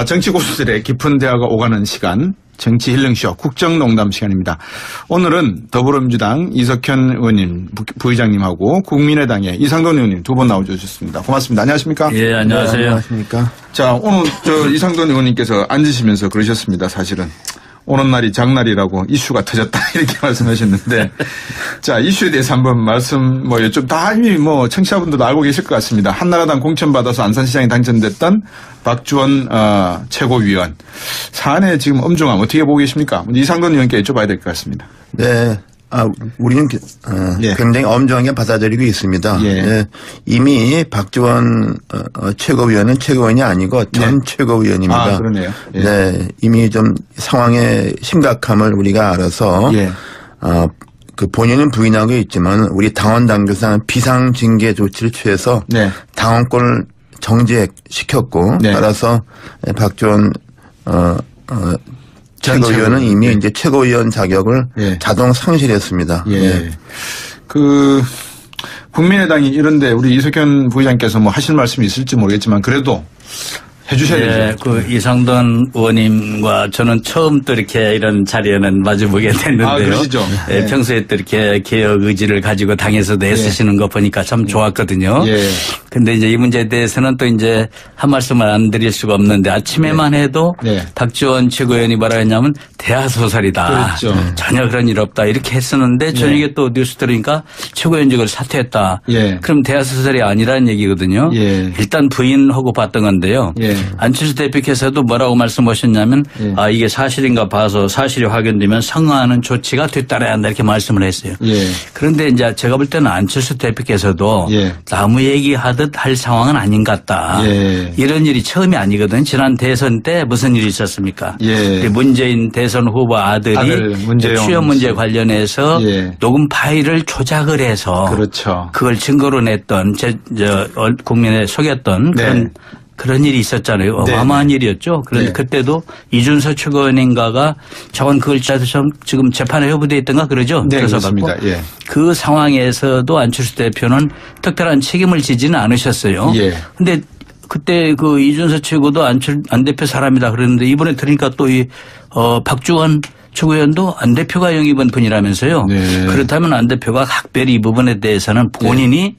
정치 고수들의 깊은 대화가 오가는 시간, 정치 힐링쇼 국정농담 시간입니다. 오늘은 더불어민주당 이석현 의원님, 부의장님하고 국민의당의 이상돈 의원님 두 분 나와주셨습니다. 고맙습니다. 안녕하십니까? 예, 안녕하세요. 네, 안녕하십니까? 자, 오늘 이상돈 의원님께서 앉으시면서 그러셨습니다. 사실은. 오는 날이 장날이라고 이슈가 터졌다 이렇게 말씀하셨는데 자, 이슈에 대해서 한번 말씀 좀 다 이미 청취자분들도 알고 계실 것 같습니다. 한나라당 공천받아서 안산시장에 당선됐던 박주원 최고위원 사안의 지금 엄중함 어떻게 보고 계십니까? 이상돈 의원께 여쭤봐야 될 것 같습니다. 네. 우리는 굉장히 엄중하게 받아들이고 있습니다. 예. 이미 박주원 최고위원은 최고위원이 아니고 전 최고위원입니다. 아, 그러네요. 예. 네. 이미 좀 상황의 심각함을 우리가 알아서 그 본인은 부인하고 있지만 우리 당원 당규상 비상징계 조치를 취해서 당원권을 정지시켰고 따라서 박주원 최고위원은 이미 이제 최고위원 자격을 자동 상실했습니다. 국민의당이 이런데 우리 이석현 부의장께서 하실 말씀이 있을지 모르겠지만 그래도 해주셔야 되죠. 이상돈 의원님과 저는 처음 또 이렇게 이런 자리에는 마주보게 됐는데요. 아, 그러시죠. 평소에 또 이렇게 개혁 의지를 가지고 당에서도 애쓰시는 거 보니까 참 좋았거든요. 근데 이제 이 문제에 대해서는 또 이제 한 말씀을 안 드릴 수가 없는데 아침에만 해도 박지원 최고위원이 뭐라 했냐면 대하소설이다. 그렇죠. 전혀 그런 일 없다. 이렇게 했었는데 저녁에 또 뉴스 들으니까 최고위원직을 사퇴했다. 그럼 대하소설이 아니라는 얘기거든요. 일단 부인하고 봤던 건데요. 안철수 대표께서도 뭐라고 말씀하셨냐면 이게 사실인가 봐서 사실이 확인되면 상응하는 조치가 뒤따라야 한다 이렇게 말씀을 했어요. 그런데 이제 제가 볼 때는 안철수 대표께서도 나무 얘기하듯 할 상황은 아닌 것 같다. 이런 일이 처음이 아니거든. 지난 대선 때 무슨 일이 있었습니까? 문재인 대선 후보 아들이 취업 문제 관련해서 녹음 파일을 조작을 해서 그걸 증거로 냈던 국민에 속였던 그런 일이 있었잖아요. 어마어마한 일이었죠. 그런데 그때도 이준서 최고위원인가가 저건 그걸 지금 재판에 회부되어 있던가 그러죠. 그렇습니다. 그 상황에서도 안철수 대표는 특별한 책임을 지지는 않으셨어요. 그런데 그때 그 이준서 최고도 안 대표 사람이다 그랬는데 이번에 들으니까 또 박주원 최고위원도 안 대표가 영입한 분이라면서요. 그렇다면 안 대표가 각별히 이 부분에 대해서는 본인이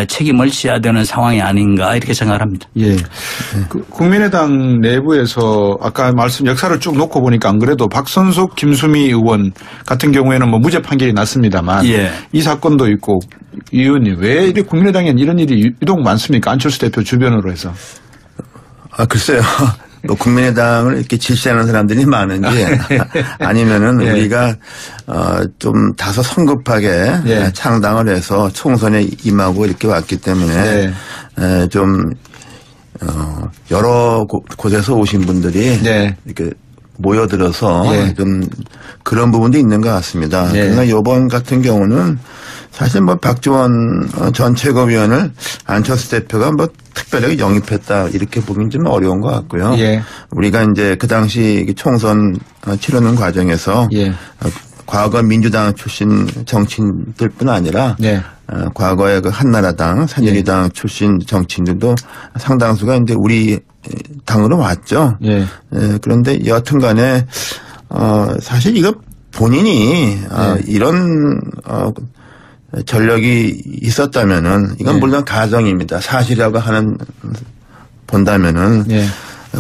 책임을 져야 되는 상황이 아닌가 이렇게 생각을 합니다. 국민의당 내부에서 아까 말씀 역사를 쭉 놓고 보니까 안 그래도 박선숙 김수미 의원 같은 경우에는 무죄 판결이 났습니다만 이 사건도 있고 이 의원님 왜 이렇게 국민의당엔 이런 일이 유독 많습니까? 안철수 대표 주변으로 해서. 글쎄요. 국민의당을 이렇게 질시하는 사람들이 많은지 아니면은 우리가 좀 다소 성급하게 창당을 해서 총선에 임하고 이렇게 왔기 때문에 좀 여러 곳에서 오신 분들이 이렇게 모여들어서 좀 그런 부분도 있는 것 같습니다. 그러나 이번 같은 경우는 사실 박지원 전 최고위원을 안철수 대표가 특별하게 영입했다 이렇게 보긴 좀 어려운 것 같고요. 우리가 이제 그 당시 총선 치르는 과정에서 과거 민주당 출신 정치인들뿐 아니라 과거에 그 한나라당, 새누리당 출신 정치인들도 상당수가 이제 우리 당으로 왔죠. 그런데 여하튼간에 사실 이거 본인이 이런 전력이 있었다면은 이건 물론 가정입니다. 사실이라고 본다면은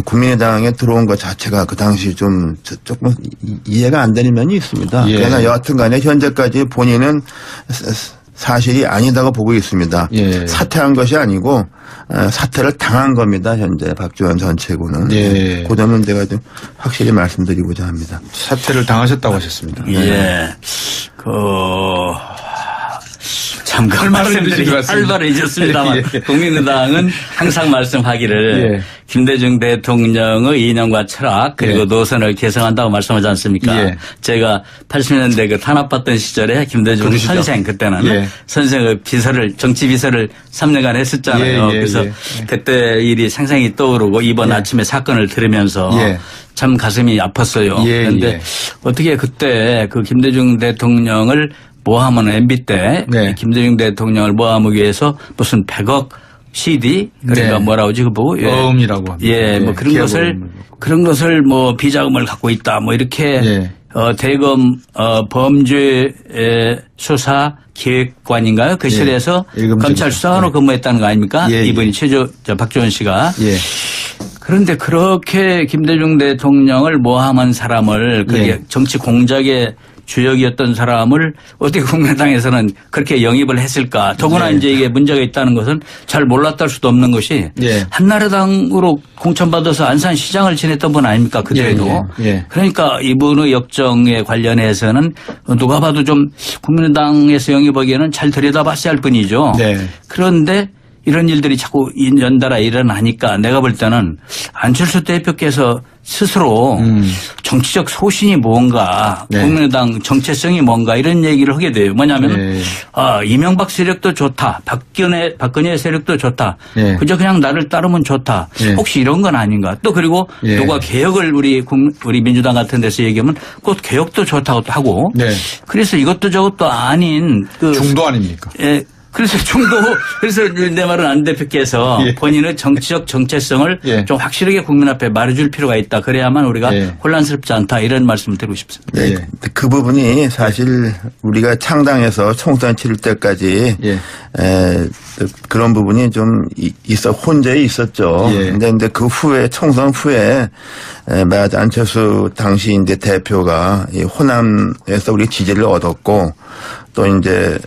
국민의당에 들어온 것 자체가 그 당시 조금 이해가 안 되는 면이 있습니다. 그러나 여하튼간에 현재까지 본인은 사실이 아니다고 보고 있습니다. 사퇴한 것이 아니고 사퇴를 당한 겁니다. 현재 박지원 전 최고는. 그 점은 제가 좀 확실히 말씀드리고자 합니다. 사퇴를 당하셨다고 하셨습니다. 참 말씀들이 활발해졌습니다만 국민의당은 항상 말씀하기를 김대중 대통령의 이념과 철학 그리고 노선을 개성한다고 말씀하지 않습니까? 제가 80년대 그 탄압받던 시절에 김대중 선생 그때는 선생의 정치 비서를 3년간 했었잖아요. 그래서 그때 일이 상상이 떠오르고 이번 아침에 사건을 들으면서 참 가슴이 아팠어요. 그런데 어떻게 그때 그 김대중 대통령을 모함하는 MB 때 김대중 대통령을 모함하기 위해서 무슨 100억 CD 그러니까 네. 뭐라고 지금 보고 어음이라고 뭐 그런 것을 뭐 비자금을 갖고 있다 뭐 이렇게 대검 범죄 수사 기획관인가요? 그 실에서 검찰 수사관으로 근무했다는 거 아닙니까? 이분이 박지원 씨가. 그런데 그렇게 김대중 대통령을 모함한 사람을 그게 정치 공작의 주역이었던 사람을 어떻게 국민당에서는 그렇게 영입을 했을까. 더구나 이제 이게 문제가 있다는 것은 잘 몰랐다 할 수도 없는 것이 한나라당으로 공천받아서 안산시장을 지냈던 분 아닙니까? 그때도. 그러니까 이분의 역정에 관련해서는 누가 봐도 좀 국민당에서 영입하기에는 잘 들여다봤어야 할 분이죠. 그런데 이런 일들이 자꾸 연달아 일어나니까 내가 볼 때는 안철수 대표께서 스스로 정치적 소신이 뭔가 국민의당 정체성이 뭔가 이런 얘기를 하게 돼요. 뭐냐면 이명박 세력도 좋다. 박근혜 세력도 좋다. 그저 그냥 나를 따르면 좋다. 혹시 이런 건 아닌가. 또 그리고 누가 개혁을 우리 민주당 같은 데서 얘기하면 곧 개혁도 좋다고 하고 그래서 이것도 저것도 아닌 중도 아닙니까? 그래서 내 말은 안 대표께서 본인의 정치적 정체성을 좀 확실하게 국민 앞에 말해줄 필요가 있다. 그래야만 우리가 혼란스럽지 않다. 이런 말씀을 드리고 싶습니다. 그 부분이 사실 우리가 창당해서 총선 치를 때까지 그런 부분이 좀 혼재에 있었죠. 근데 그 후에 총선 후에 안철수 당시 이제 대표가 호남에서 우리 지지를 얻었고 또 이제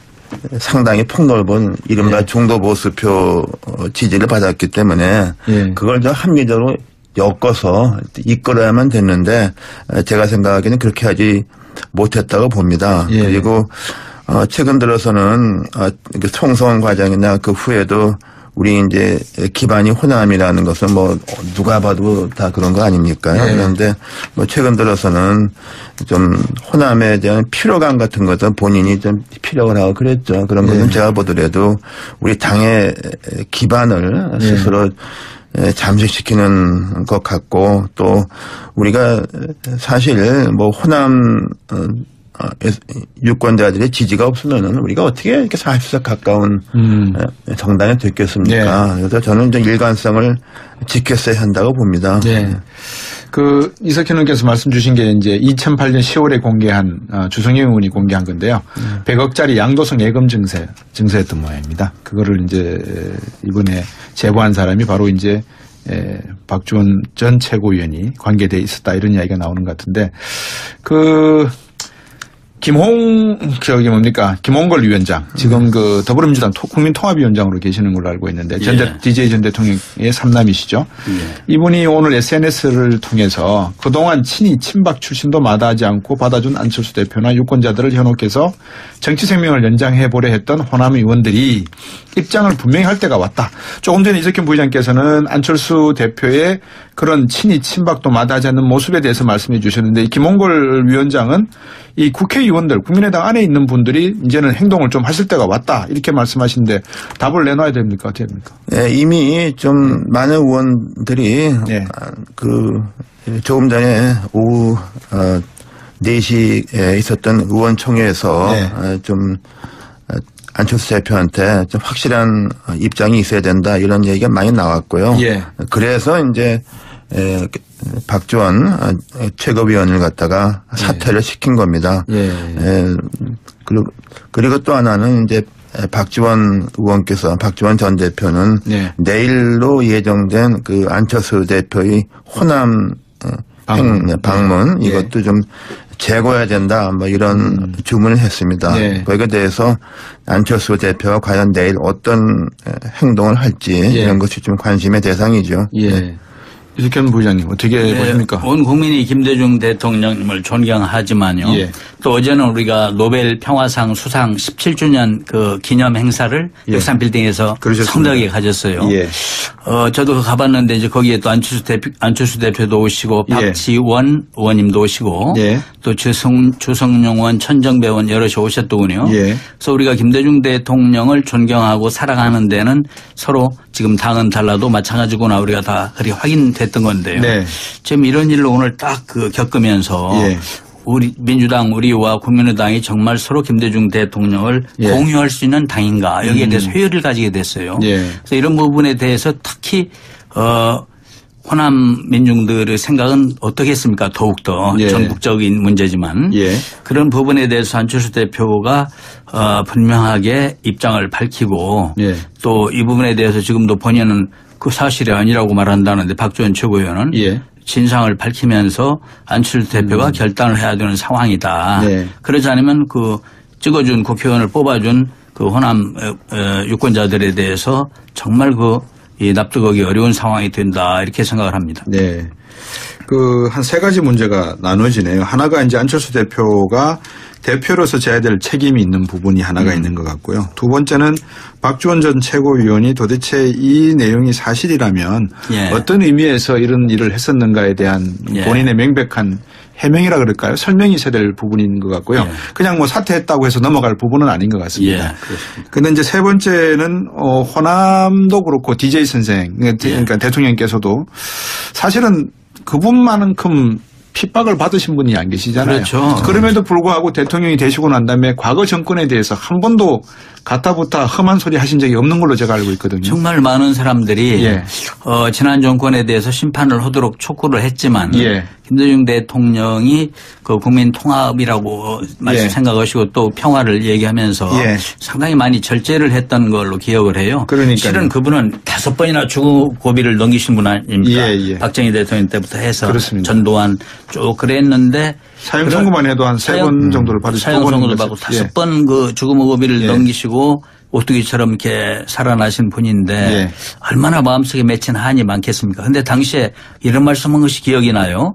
상당히 폭넓은 이른바 중도 보수표 지지를 받았기 때문에 그걸 좀 합리적으로 엮어서 이끌어야만 됐는데 제가 생각하기에는 그렇게 하지 못했다고 봅니다. 그리고 최근 들어서는 총선 과정이나 그 후에도 우리 이제 기반이 호남이라는 것은 뭐 누가 봐도 다 그런 거 아닙니까? 그런데 뭐 최근 들어서는 좀 호남에 대한 피로감 같은 것은 본인이 좀 피력을 하고 그랬죠. 그런 것은 제가 보더라도 우리 당의 기반을 스스로 잠식시키는 것 같고 또 우리가 사실 뭐 호남 유권자들의 지지가 없으면은 우리가 어떻게 이렇게 40석 가까운 정당이 됐겠습니까? 그래서 저는 좀 일관성을 지켰어야 한다고 봅니다. 이석현 의원께서 말씀 주신 게 이제 2008년 10월에 공개한 주성영 의원이 공개한 건데요. 100억짜리 양도성 예금 증세였던 모양입니다. 그거를 이제 이번에 제보한 사람이 바로 이제 박지원 전 최고위원이 관계돼 있었다 이런 이야기가 나오는 것 같은데 김홍걸 위원장, 지금 더불어민주당 국민통합위원장으로 계시는 걸로 알고 있는데, DJ 전 대통령의 삼남이시죠. 이분이 오늘 SNS를 통해서 그동안 친이 친박 출신도 마다하지 않고 받아준 안철수 대표나 유권자들을 현혹해서 정치 생명을 연장해보려 했던 호남 의원들이 입장을 분명히 할 때가 왔다. 조금 전에 이석현 부의장께서는 안철수 대표의 그런 친이 친박도 마다하지 않는 모습에 대해서 말씀해 주셨는데, 김홍걸 위원장은 이 국회의원들, 국민의당 안에 있는 분들이 이제는 행동을 좀 하실 때가 왔다. 이렇게 말씀하시는데 답을 내놔야 됩니까? 어떻게 됩니까? 이미 좀 많은 의원들이 조금 전에 오후 4시에 있었던 의원총회에서 좀 안철수 대표한테 좀 확실한 입장이 있어야 된다 이런 얘기가 많이 나왔고요. 그래서 이제 박지원 최고위원을 갖다가 사퇴를 시킨 겁니다. 그리고 또 하나는 이제 박지원 전 대표는 내일로 예정된 그 안철수 대표의 호남 방문 이것도 좀 재고해야 된다 뭐 이런 주문을 했습니다. 거기에 대해서 안철수 대표가 과연 내일 어떤 행동을 할지 이런 것이 좀 관심의 대상이죠. 이석현 부의장님 어떻게 보십니까? 온 국민이 김대중 대통령을 존경하지만요. 또 어제는 우리가 노벨 평화상 수상 17주년 그 기념 행사를 63빌딩에서 성대하게 가졌어요. 저도 가봤는데 이제 거기에 또 안철수 대표도 오시고 박지원 의원님도 오시고 또 주성용 의원, 천정배 의원 여럿이 오셨더군요. 그래서 우리가 김대중 대통령을 존경하고 사랑하는 데는 서로 지금 당은 달라도 마찬가지구나 우리가 다 그렇게 확인됐던 건데요. 지금 이런 일로 오늘 딱 겪으면서 우리 민주당 우리와 국민의당이 정말 서로 김대중 대통령을 예. 공유할 수 있는 당인가 여기에 대해서 회의를 가지게 됐어요. 예. 그래서 이런 부분에 대해서 특히 호남 민중들의 생각은 어떻겠습니까? 더욱더 예. 전국적인 문제지만 예. 그런 부분에 대해서 안철수 대표가 분명하게 입장을 밝히고 예. 또 이 부분에 대해서 지금도 본인은 그 사실이 아니라고 말한다는데 박지원 최고위원은 예. 진상을 밝히면서 안철수 대표가 결단을 해야 되는 상황이다. 네. 그러지 않으면 그 찍어준 국회의원을 뽑아준 그 호남 유권자들에 대해서 정말 이 납득하기 어려운 상황이 된다 이렇게 생각을 합니다. 네. 한 세 가지 문제가 나눠지네요. 하나가 이제 안철수 대표가 대표로서 져야 될 책임이 있는 부분이 하나가 있는 것 같고요. 두 번째는 박지원 전 최고위원이 도대체 이 내용이 사실이라면 예. 어떤 의미에서 이런 일을 했었는가에 대한 예. 본인의 명백한 해명이라 그럴까요? 설명이 있어야 될 부분인 것 같고요. 예. 그냥 뭐 사퇴했다고 해서 넘어갈 부분은 아닌 것 같습니다. 예, 그렇습니다. 그런데 이제 세 번째는 호남도 그렇고 DJ 선생 그러니까 대통령께서도 사실은 그분만큼 핍박을 받으신 분이 안 계시잖아요. 그렇죠. 그럼에도 불구하고 대통령이 되시고 난 다음에 과거 정권에 대해서 한 번도 가타부타 험한 소리 하신 적이 없는 걸로 제가 알고 있거든요. 정말 많은 사람들이 예. 지난 정권에 대해서 심판을 하도록 촉구를 했지만 예. 김대중 대통령이 그 국민 통합이라고 예. 생각하시고 또 평화를 얘기하면서 예. 상당히 많이 절제를 했던 걸로 기억을 해요. 그러니까요. 실은 그분은 5번이나 주고비를 넘기신 분 아닙니까? 예, 예. 박정희 대통령 때부터 해서 그렇습니다. 전두환 쭉 그랬는데 사형 선고만 해도 한 3번 정도를 받으시고 사형 선고를 받고 5번 그 주거무고비를 예. 넘기시고 오뚜기처럼 이렇게 살아나신 분인데 예. 얼마나 마음속에 맺힌 한이 많겠습니까? 그런데 당시에 이런 말씀한 것이 기억이 나요.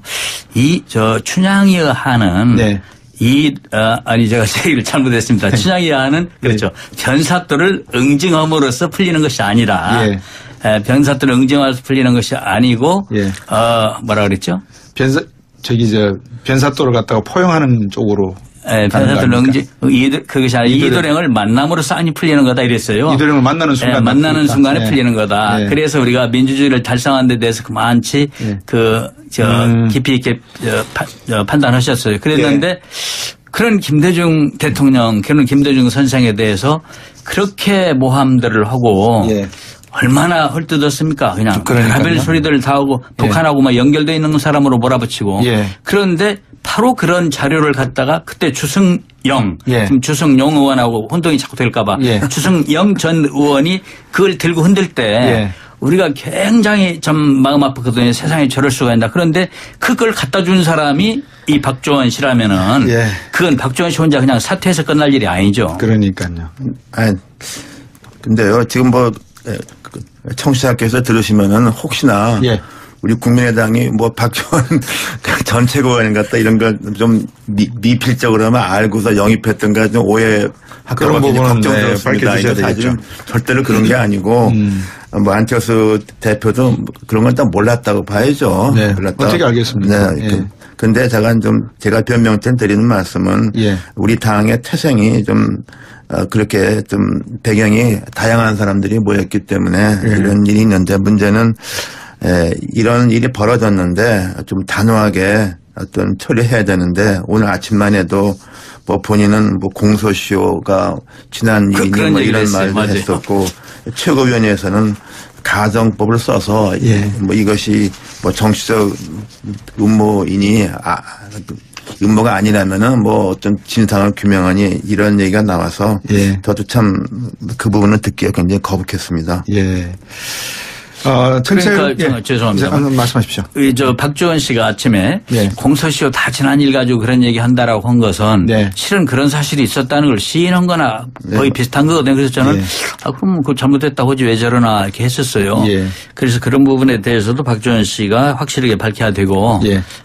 춘향이의 한은 네. 제가 제 얘기를 잘못했습니다. 춘향이의 한은 그렇죠. 변사또를 응징함으로써 풀리는 것이 아니라 예. 변사또를 응징함으로써 풀리는 것이 아니고 예. 뭐라 그랬죠? 변사또를 갖다가 포용하는 쪽으로. 변사또를 그것이 아니라 이도령을 만남으로써 안이 풀리는 거다 이랬어요. 이도령을 만나는 순간. 만나는 순간에 네. 풀리는 거다. 네. 그래서 우리가 민주주의를 달성하는 데 대해서 그만치 깊이 있게 판단하셨어요. 그랬는데 그런 김대중 대통령, 그런 김대중 선생에 대해서 그렇게 모함들을 하고 예. 얼마나 헐뜯었습니까? 그냥 그러니까요. 별별 소리들을 다 하고 북한하고 막 연결되어 있는 사람으로 몰아붙이고 예. 그런데 바로 그런 자료를 갖다가 그때 주승영, 예. 지금 주승용 의원하고 혼동이 자꾸 될까 봐 예. 주승영 전 의원이 그걸 들고 흔들 때 예. 우리가 굉장히 좀 마음 아팠거든요. 세상에 저럴 수가 있나. 그런데 그걸 갖다 준 사람이 이 박지원 씨라면은 예. 그건 박지원 씨 혼자 그냥 사퇴해서 끝날 일이 아니죠. 그러니까요. 근데요, 지금 청취자께서 들으시면은 혹시나 예. 우리 국민의당이 박지원 전 최고위원 같다 이런 거 좀 미필적으로 하면 알고서 영입했던가 좀 오해할까 그런 봐 부분은 걱정스럽습니다. 밝혀주셔야 이게 사실은 되겠죠. 절대로 그런 게 아니고 안철수 대표도 그런 건 딱 몰랐다고 봐야죠. 네. 몰랐다. 어떻게 알겠습니까? 네. 예. 근데 제가 변명점 드리는 말씀은 예. 우리 당의 태생이 좀 그렇게 좀 배경이 다양한 사람들이 모였기 때문에 이런 일이 있는데 문제는 이런 일이 벌어졌는데 좀 단호하게 어떤 처리해야 되는데 오늘 아침만 해도 본인은 공소시효가 지난 일이니 이런 말도 했었고 최고위원회에서는 가정법을 써서 이것이 이것이 음모이니 음모가 아니라면은 어떤 진상을 규명하니 이런 얘기가 나와서 저도 참 그 부분을 듣기가 굉장히 거북했습니다. 예. 그러니까 죄송합니다. 말씀하십시오. 박지원 씨가 아침에 공소시효 다 지난 일 가지고 그런 얘기 한다라고 한 것은 실은 그런 사실이 있었다는 걸 시인한 거나 거의 비슷한 거거든요. 그래서 저는 그럼 그거 잘못했다고 하지 왜 저러나 이렇게 했었어요. 그래서 그런 부분에 대해서도 박지원 씨가 확실하게 밝혀야 되고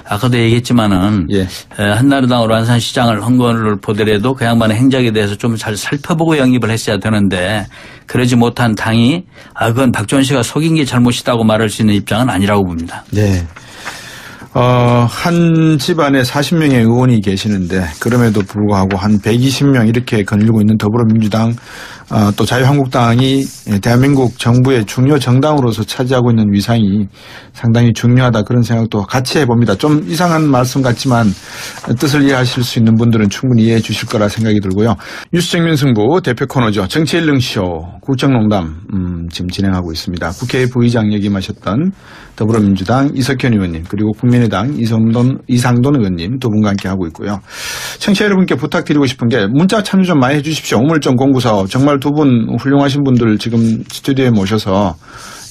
아까도 얘기했지만은 한나라당으로 안산시장을 한 거를 보더라도 그 양반의 행적에 대해서 좀 잘 살펴보고 영입을 했어야 되는데 그러지 못한 당이 그건 박지원 씨가 속인 게 잘못이다고 말할 수 있는 입장은 아니라고 봅니다. 네. 한 집안에 40명의 의원이 계시는데 그럼에도 불구하고 한 120명 이렇게 거닐고 있는 더불어민주당 또 자유한국당이 대한민국 정부의 중요 정당으로서 차지하고 있는 위상이 상당히 중요하다 그런 생각도 같이 해봅니다. 좀 이상한 말씀 같지만 뜻을 이해하실 수 있는 분들은 충분히 이해해 주실 거라 생각이 들고요. 뉴스 정면 승부 대표 코너죠. 정치 일릉쇼 국정농담 지금 진행하고 있습니다. 국회 부의장 역임하셨던 더불어민주당 이석현 의원님 그리고 국민의당 이상돈 의원님 두 분과 함께 하고 있고요. 청취자 여러분께 부탁드리고 싶은 게 문자 참여 좀 많이 해 주십시오. 우물정 공구서 정말 두 분 훌륭하신 분들 지금 스튜디오에 모셔서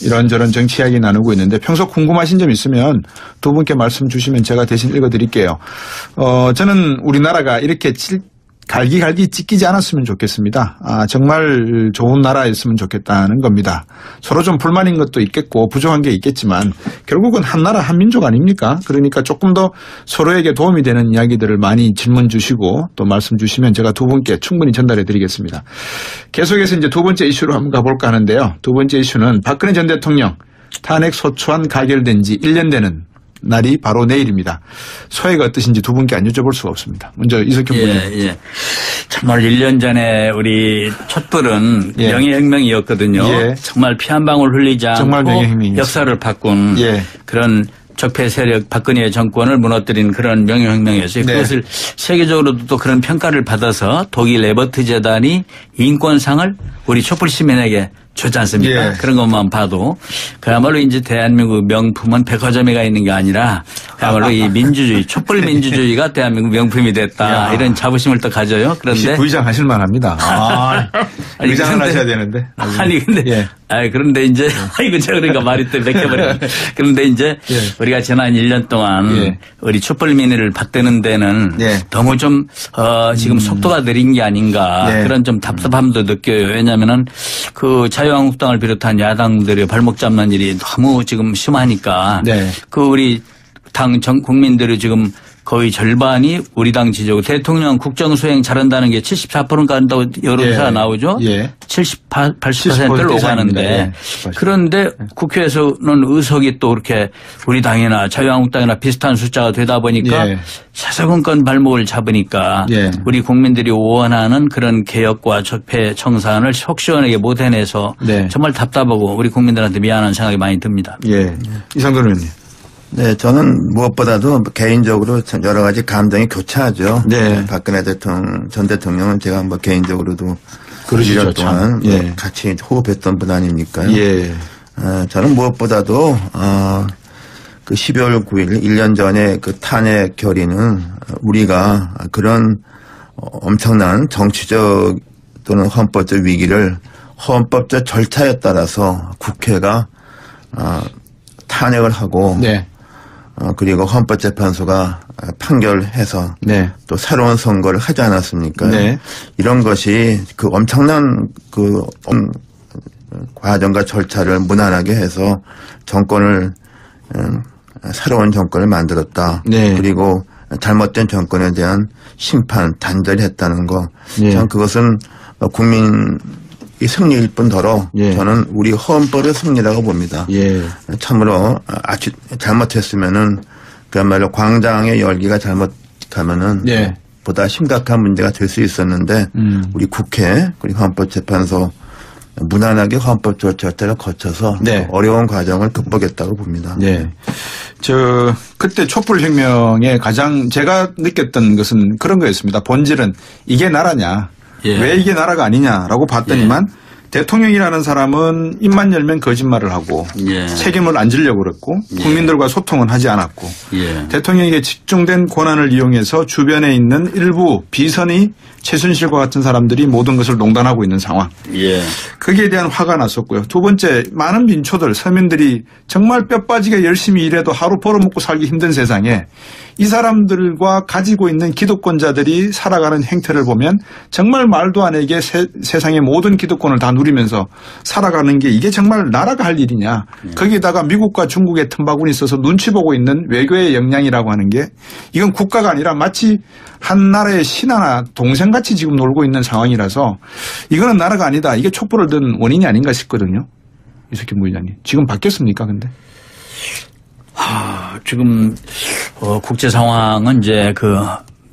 이런저런 정치 이야기 나누고 있는데 평소 궁금하신 점 있으면 두 분께 말씀 주시면 제가 대신 읽어드릴게요. 저는 우리나라가 이렇게 갈기갈기 찢기지 않았으면 좋겠습니다. 정말 좋은 나라였으면 좋겠다는 겁니다. 서로 좀 불만인 것도 있겠고 부족한 게 있겠지만 결국은 한 나라 한 민족 아닙니까? 그러니까 조금 더 서로에게 도움이 되는 이야기들을 많이 질문 주시고 또 말씀 주시면 제가 두 분께 충분히 전달해 드리겠습니다. 계속해서 이제 두 번째 이슈로 한번 가볼까 하는데요. 두 번째 이슈는 박근혜 전 대통령 탄핵 소추안 가결된 지 1년 되는 날이 바로 내일입니다. 소회가 어떠신지 두 분께 안 여쭤볼 수가 없습니다. 먼저 이석현 의원님. 예. 정말 1년 전에 우리 촛불은 명예혁명이었거든요. 예. 정말 피 한 방울 흘리지 않고 역사를 바꾼 그런 적폐 세력 박근혜 정권을 무너뜨린 그런 명예혁명이었어요. 네. 그것을 세계적으로도 또 그런 평가를 받아서 독일 에버트 재단이 인권상을 우리 촛불 시민에게 줬지 않습니까? 예. 그런 것만 봐도 그야말로 이제 대한민국 명품은 백화점에 있는 게 아니라 그야말로 이 민주주의, 촛불 민주주의가 대한민국 명품이 됐다. 이런 자부심을 또 가져요. 그런데 부의장 하실 만합니다. 부의장을 하셔야 되는데. 근데 그런데 이제 이거 제가 그러니까 말이 또 맥혀버려. 그런데 이제 우리가 지난 1년 동안 우리 촛불 민의를 받드는 데는 너무 좀 지금 속도가 느린 게 아닌가 그런 좀 답답함도 느껴요. 왜냐하면은 그 자유한국당을 비롯한 야당들이 발목 잡는 일이 너무 지금 심하니까 그 우리 당 국민들이 지금 거의 절반이 우리 당 지지고 대통령 국정 수행 잘한다는 게 74%인가 한다고 여론조사가 나오죠. 80%를 오가는데 그런데 국회에서는 의석이 또 그렇게 우리 당이나 자유한국당이나 비슷한 숫자가 되다 보니까 사사건건 발목을 잡으니까 우리 국민들이 원하는 그런 개혁과 적폐 청산을 속 시원하게 못 해내서 정말 답답하고 우리 국민들한테 미안한 생각이 많이 듭니다. 이상돈 의원님. 네, 저는 무엇보다도 개인적으로 여러 가지 감정이 교차하죠. 박근혜 전 대통령은 제가 뭐 개인적으로도 1년 동안 같이 호흡했던 분 아닙니까요? 저는 무엇보다도 그 12월 9일 1년 전에 그 탄핵 결의는 우리가 그런 엄청난 정치적 또는 헌법적 위기를 헌법적 절차에 따라서 국회가 탄핵을 하고 그리고 헌법재판소가 판결해서 또 새로운 선거를 하지 않았습니까? 이런 것이 그 엄청난 그 과정과 절차를 무난하게 해서 정권을 새로운 정권을 만들었다. 그리고 잘못된 정권에 대한 심판 단절이 했다는 거. 참 그것은 국민 이 승리일 뿐더러 저는 우리 헌법의 승리라고 봅니다. 참으로 아주 잘못했으면은 그야말로 광장의 열기가 잘못가면은 보다 심각한 문제가 될 수 있었는데 우리 국회 그리고 헌법재판소 무난하게 헌법 절차를 거쳐서 어려운 과정을 극복했다고 봅니다. 그때 촛불혁명의 가장 제가 느꼈던 것은 그런 거였습니다. 본질은 이게 나라냐. 왜 이게 나라가 아니냐라고 봤더니만 대통령이라는 사람은 입만 열면 거짓말을 하고 책임을 안 지려고 그랬고 국민들과 소통은 하지 않았고 대통령에게 집중된 권한을 이용해서 주변에 있는 일부 비선이 최순실과 같은 사람들이 모든 것을 농단하고 있는 상황. 거기에 대한 화가 났었고요. 두 번째 많은 민초들 서민들이 정말 뼈 빠지게 열심히 일해도 하루 벌어먹고 살기 힘든 세상에 이 사람들과 가지고 있는 기득권자들이 살아가는 행태를 보면 정말 말도 안 되게 세상의 모든 기득권을 다 누리면서 살아가는 게 이게 정말 나라가 할 일이냐. 거기에다가 미국과 중국의 틈바구니 있어서 눈치 보고 있는 외교의 역량이라고 하는 게 이건 국가가 아니라 마치 한 나라의 신하나 동생같이 지금 놀고 있는 상황이라서 이거는 나라가 아니다. 이게 촛불을 든 원인이 아닌가 싶거든요. 이석현 부의장님. 지금 바뀌었습니까 근데? 지금 국제 상황은 이제 그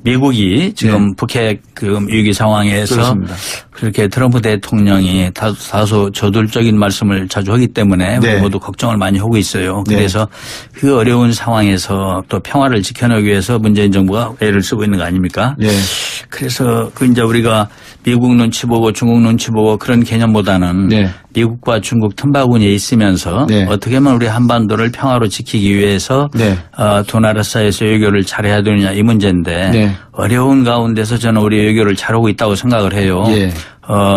미국이 지금 북핵 위기 상황에서 그렇습니다. 그렇게 트럼프 대통령이 다소 저돌적인 말씀을 자주 하기 때문에 우리 모두 걱정을 많이 하고 있어요. 그래서 그 어려운 상황에서 또 평화를 지켜내기 위해서 문재인 정부가 애를 쓰고 있는 거 아닙니까? 그래서 이제 우리가 미국 눈치 보고 중국 눈치 보고 그런 개념보다는 미국과 중국 틈바구니에 있으면서 어떻게 하면 우리 한반도를 평화로 지키기 위해서 두 나라 사이에서 외교를 잘해야 되느냐 이 문제인데 어려운 가운데서 저는 우리 외교를 잘하고 있다고 생각을 해요.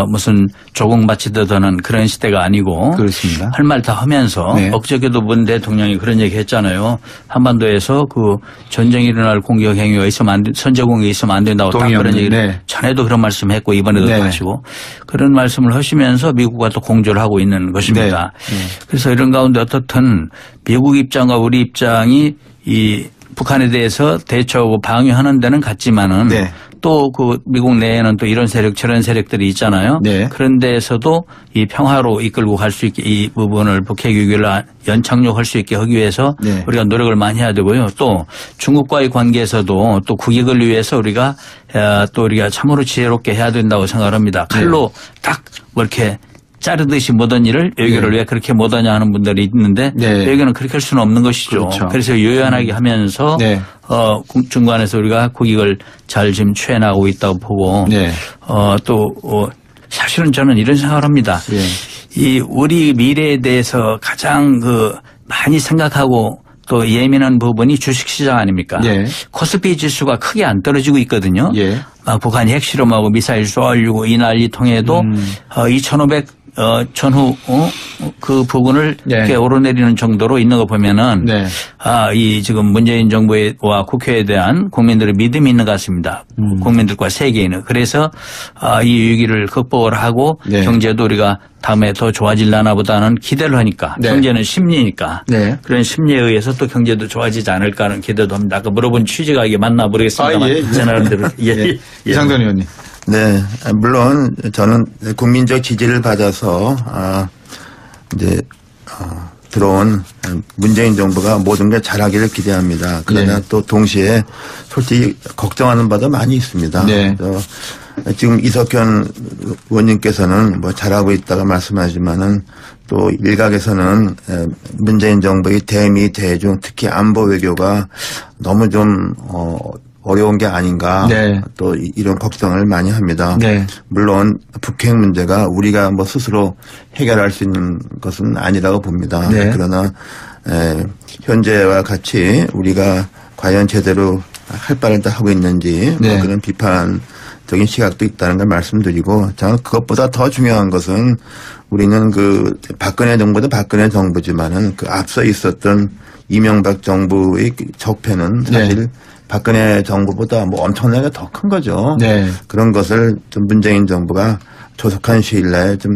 무슨 조공바치듯 하는 그런 시대가 아니고 그렇습니다. 할 말 다 하면서 엊그저께도 문 대통령이 그런 얘기 했잖아요. 한반도에서 그 전쟁이 일어날 공격 행위가 있으면 안 돼, 선제 공격이 있으면 안 된다고 딱 그런 얘기를 전에도 그런 말씀했고 이번에도 하시고 그런 말씀을 하시면서 미국과 또 공조를 하고 있는 것입니다. 그래서 이런 가운데 어떻든 미국 입장과 우리 입장이 이 북한에 대해서 대처하고 방어하는 데는 같지만은 또 그 미국 내에는 또 이런 세력 저런 세력들이 있잖아요. 그런 데에서도 이 평화로 이끌고 갈 수 있게 이 부분을 북핵 위기를 연착륙할 수 있게 하기 위해서 우리가 노력을 많이 해야 되고요. 또 중국과의 관계에서도 또 국익을 위해서 우리가 참으로 지혜롭게 해야 된다고 생각을 합니다. 칼로 딱 뭐 이렇게 자르듯이 못한 일을 외교를 왜 그렇게 못하냐 하는 분들이 있는데 외교는 그렇게 할 수는 없는 것이죠. 그렇죠. 그래서 요연하게 하면서 중간에서 우리가 국익을 잘 지금 취해나가고 있다고 보고 사실은 저는 이런 생각을 합니다. 이 우리 미래에 대해서 가장 많이 생각하고 또 예민한 부분이 주식시장 아닙니까? 코스피 지수가 크게 안 떨어지고 있거든요. 막 북한이 핵실험하고 미사일 쏘아올리고 이 난리 통해도 2,500 전후 그 부분을 이렇게 오르내리는 정도로 있는 거 보면은 이 지금 문재인 정부와 국회에 대한 국민들의 믿음이 있는 것 같습니다. 국민들과 세계인은. 그래서 이 위기를 극복을 하고 경제도 우리가 다음에 더 좋아질라나 보다는 기대를 하니까 경제는 심리니까 그런 심리에 의해서 또 경제도 좋아지지 않을까 하는 기대도 합니다. 아까 물어본 취지가 이게 맞나 모르겠습니다만 생각하는 대로 이상돈 의원님. 네, 물론 저는 국민적 지지를 받아서 들어온 문재인 정부가 모든 걸 잘하기를 기대합니다. 그러나 또 동시에 솔직히 걱정하는 바도 많이 있습니다. 지금 이석현 의원님께서는 뭐 잘하고 있다고 말씀하지만은 또 일각에서는 문재인 정부의 대미 대중 특히 안보 외교가 너무 좀 어려운 게 아닌가 또 이런 걱정을 많이 합니다. 물론 북핵 문제가 우리가 뭐 스스로 해결할 수 있는 것은 아니라고 봅니다. 그러나 현재와 같이 우리가 과연 제대로 할 바를 다 하고 있는지 뭐 그런 비판적인 시각도 있다는 걸 말씀드리고 저는 그것보다 더 중요한 것은 우리는 그 박근혜 정부도 박근혜 정부지만은 그 앞서 있었던 이명박 정부의 적폐는 사실 박근혜 정부보다 뭐 엄청나게 더 큰 거죠. 그런 것을 좀 문재인 정부가 조속한 시일 내에 좀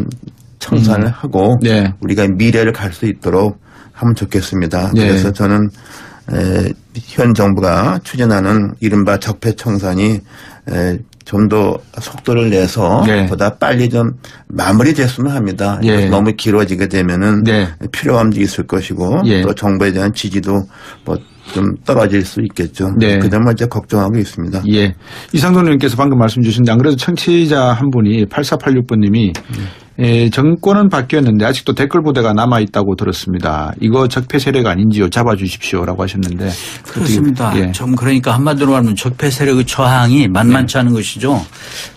청산을 하고 우리가 미래를 갈 수 있도록 하면 좋겠습니다. 그래서 저는 현 정부가 추진하는 이른바 적폐 청산이 좀 더 속도를 내서 보다 빨리 좀 마무리됐으면 합니다. 너무 길어지게 되면은 필요함도 있을 것이고 또 정부에 대한 지지도 뭐 좀 떨어질 수 있겠죠. 그 점을 이제 걱정하고 있습니다. 이상돈 의원께서 방금 말씀 주신데 안 그래도 청취자 한 분이 8486번님이 정권은 바뀌었는데 아직도 댓글 부대가 남아있다고 들었습니다. 이거 적폐 세력 아닌지요? 잡아주십시오라고 하셨는데. 그렇습니다. 좀 그러니까 한마디로 말하면 적폐 세력의 저항이 만만치 않은 것이죠.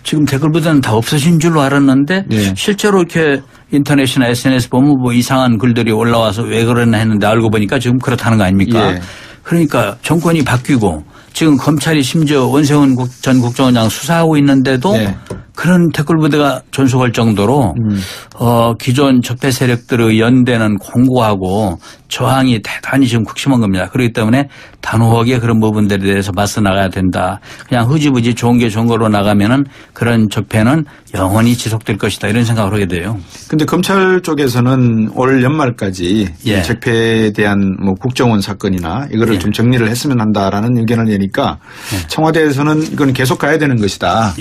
지금 댓글 부대는 다 없어진 줄로 알았는데 실제로 이렇게 인터넷이나 SNS 보면 뭐 이상한 글들이 올라와서 왜 그러나 했는데 알고 보니까 지금 그렇다는 거 아닙니까? 그러니까 정권이 바뀌고 지금 검찰이 심지어 원세훈 전 국정원장 수사하고 있는데도 그런 댓글 부대가 존속할 정도로 기존 적폐 세력들의 연대는 공고하고 저항이 대단히 지금 극심한 겁니다. 그렇기 때문에 단호하게 그런 부분들에 대해서 맞서 나가야 된다. 그냥 흐지부지 좋은 게 좋은 거로 나가면은 그런 적폐는 영원히 지속될 것이다. 이런 생각을 하게 돼요. 그런데 검찰 쪽에서는 올 연말까지 이 적폐에 대한 뭐 국정원 사건이나 이거를 좀 정리를 했으면 한다라는 의견을 내니까 청와대에서는 이건 계속 가야 되는 것이다.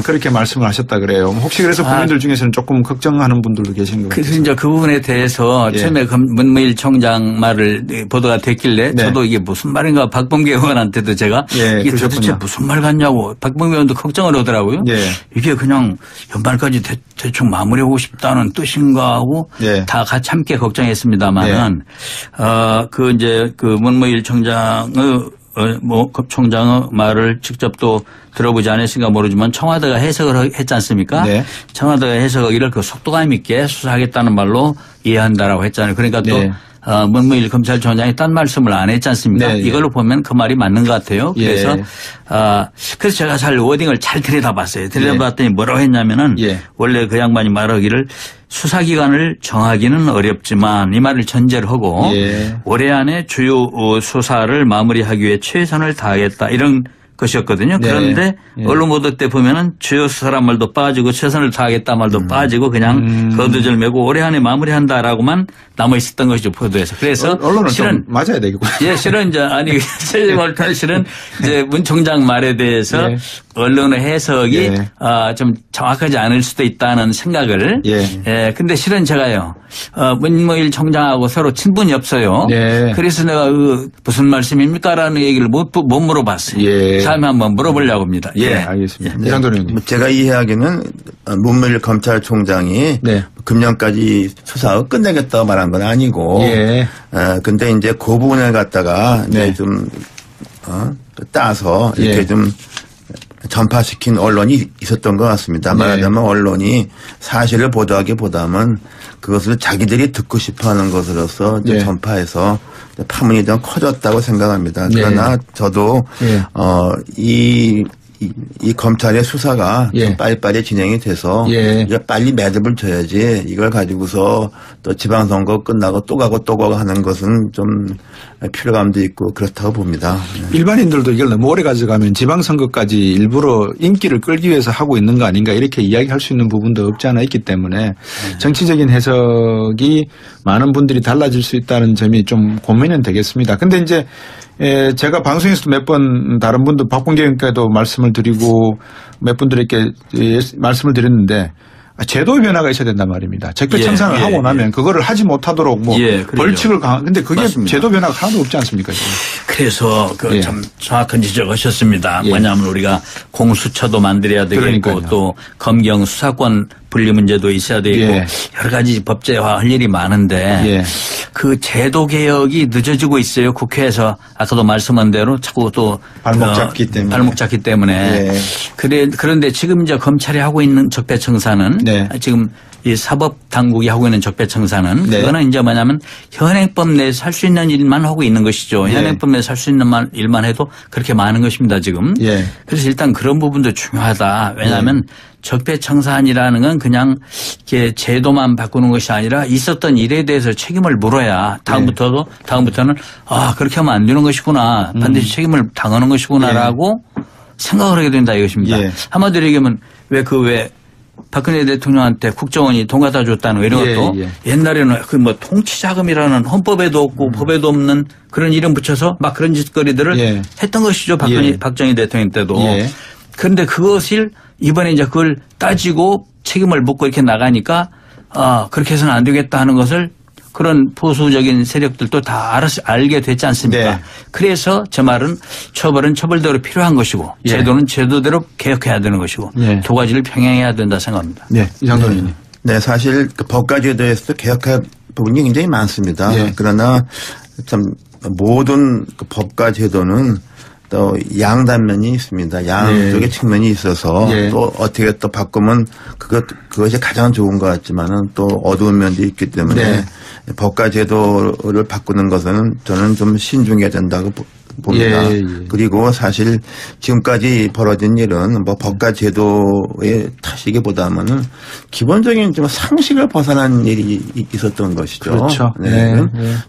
그렇게 말씀 말씀을 하셨다 그래요. 혹시 그래서 국민들 중에서는 조금 걱정하는 분들도 계신 것 같아요. 그래서 이제 그 부분에 대해서 처음에 문무일 총장 말을 보도가 됐길래 저도 이게 무슨 말인가 박범계 의원한테도 제가 이게 도대체 무슨 말 같냐고 박범계 의원도 걱정을 하더라고요. 이게 그냥 연말까지 대충 마무리하고 싶다는 뜻인가 하고 다 같이 함께 걱정했습니다만은 그 이제 그 문무일 총장의 총장의 말을 직접 또 들어보지 않았으니까 모르지만 청와대가 해석을 했지 않습니까? 청와대가 해석하기를 그 속도감 있게 수사하겠다는 말로 이해한다라고 했잖아요. 그러니까 또 문무일 검찰총장이 딴 말씀을 안 했지 않습니까? 이걸로 보면 그 말이 맞는 것 같아요. 그래서 그래서 제가 잘 워딩을 잘 들여다봤어요. 들여다봤더니 뭐라고 했냐면은 원래 그 양반이 말하기를 수사기관을 정하기는 어렵지만 이 말을 전제를 하고 올해 안에 주요 수사를 마무리하기 위해 최선을 다하겠다 이런 것이었거든요. 그런데 언론 보도 때 보면은 주요 수사란 말도 빠지고 최선을 다하겠다 말도 빠지고 그냥 거두절매고 올해 안에 마무리한다라고만 남아 있었던 것이죠 보도에서. 그래서 언론은 실은 좀 맞아야 되겠고. 실은 이제 아니 실은 이제 문 총장 말에 대해서 언론의 해석이 좀 정확하지 않을 수도 있다는 생각을. 근데 실은 제가요 문무일 총장하고 서로 친분이 없어요. 그래서 내가 무슨 말씀입니까라는 얘기를 못 물어봤어요. 다음에 한번 물어보려고 합니다. 알겠습니다. 이상돈 의원님. 제가 이해하기는 문무일 검찰총장이 금년까지 수사를 끝내겠다고 말한 건 아니고, 근데 이제 그 부분을 갖다가 이제 좀 따서 이렇게 좀 전파시킨 언론이 있었던 것 같습니다. 말하자면 언론이 사실을 보도하기보다는 그것을 자기들이 듣고 싶어하는 것으로서 이제 전파해서 파문이 좀 커졌다고 생각합니다. 그러나 저도 이 검찰의 수사가 좀 빨리빨리 진행이 돼서 이제 빨리 매듭을 져야지 이걸 가지고서 또 지방선거 끝나고 또 가고 하는 것은 좀 필요감도 있고 그렇다고 봅니다. 일반인들도 이걸 너무 오래 가져가면 지방선거까지 일부러 인기를 끌기 위해서 하고 있는 거 아닌가 이렇게 이야기할 수 있는 부분도 없지 않아 있기 때문에 정치적인 해석이 많은 분들이 달라질 수 있다는 점이 좀 고민은 되겠습니다. 근데 이제 제가 방송에서도 몇 번 다른 분들 박범계 의원께도 말씀을 드리고 몇 분들에게 말씀을 드렸는데 제도의 변화가 있어야 된단 말입니다. 적폐청산을 하고 나면 그거를 하지 못하도록 벌칙을 근데 그게 맞습니다. 제도 변화가 하나도 없지 않습니까? 지금. 그래서 참 정확한 지적하셨습니다. 뭐냐면 우리가 공수처도 만들어야 되겠고 또 검경 수사권 분리 문제도 있어야 되고 여러 가지 법제화 할 일이 많은데 그 제도 개혁이 늦어지고 있어요. 국회에서 아까도 말씀한 대로 자꾸 또 발목 잡기 때문에. 그런데 지금 이제 검찰이 하고 있는 적폐청산은 지금 이 사법 당국이 하고 있는 적폐청산은 그거는 이제 뭐냐면 현행법 내에서 할 수 있는 일만 하고 있는 것이죠. 현행법 내에서 할 수 있는 일만 해도 그렇게 많은 것입니다 지금. 그래서 일단 그런 부분도 중요하다. 왜냐하면 적폐청산이라는 건 그냥 이렇게 제도만 바꾸는 것이 아니라 있었던 일에 대해서 책임을 물어야 다음부터는 그렇게 하면 안 되는 것이구나. 반드시 책임을 당하는 것이구나라고 생각을 하게 된다 이것입니다. 한마디로 얘기하면 왜 박근혜 대통령한테 국정원이 돈 갖다 줬다는 이런 것도 옛날에는 그 뭐 통치자금이라는 헌법에도 없고 법에도 없는 그런 이름 붙여서 막 그런 짓거리들을 했던 것이죠. 박정희 대통령 때도. 그런데 그것을 이번에 이제 그걸 따지고 책임을 묻고 이렇게 나가니까 그렇게 해서는 안 되겠다 하는 것을 그런 보수적인 세력들도 다 알게 됐지 않습니까? 그래서 제 말은 처벌은 처벌대로 필요한 것이고 제도는 제도대로 개혁해야 되는 것이고 두 가지를 평행해야 된다 생각합니다. 이상돈 의원님. 네, 사실 그 법과 제도에서도 개혁할 부분이 굉장히 많습니다. 그러나 참 모든 그 법과 제도는 또 양단면이 있습니다. 양쪽의 측면이 있어서 또 어떻게 또 바꾸면 그것이 가장 좋은 것 같지만은 또 어두운 면도 있기 때문에 법과 제도를 바꾸는 것은 저는 좀 신중해야 된다고 봅니다. 그리고 사실 지금까지 벌어진 일은 뭐 법과 제도의 탓이기보다는 기본적인 좀 상식을 벗어난 일이 있었던 것이죠. 그렇죠.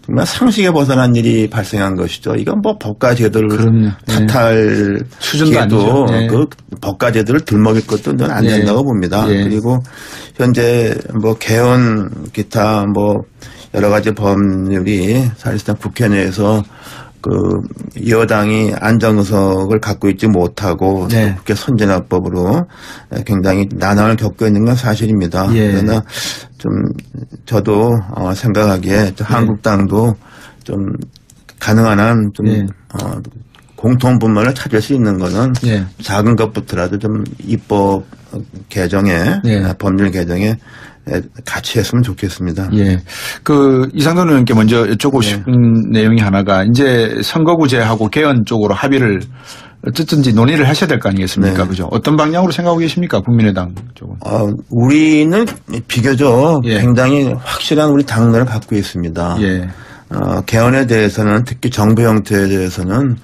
정말 상식에 벗어난 일이 발생한 것이죠. 이건 뭐 법과 제도를 탓할 수준도 아니죠. 그 법과 제도를 들먹일 것도 저는 안 된다고 봅니다. 그리고 현재 뭐 개헌 기타 뭐 여러 가지 법률이 사실상 국회 내에서 그 여당이 안정석을 갖고 있지 못하고 네. 국회 선진화법으로 굉장히 난항을 겪고 있는 건 사실입니다. 예. 그러나 좀 저도 생각하기에 한국당도 좀 가능한 한 좀 예. 공통분모를 찾을 수 있는 거는 예. 작은 것부터라도 좀 입법 개정에 예. 법률 개정에 같이 했으면 좋겠습니다. 예. 이상돈 의원께 먼저 여쭤보고 싶은 내용이 하나가 이제 선거구제하고 개헌 쪽으로 합의를 어쨌든지 논의를 하셔야 될 거 아니겠습니까? 네. 그죠? 어떤 방향으로 생각하고 계십니까? 국민의당 쪽은. 우리는 비교적 예. 굉장히 확실한 우리 당론을 갖고 있습니다. 예. 개헌에 대해서는 특히 정부 형태에 대해서는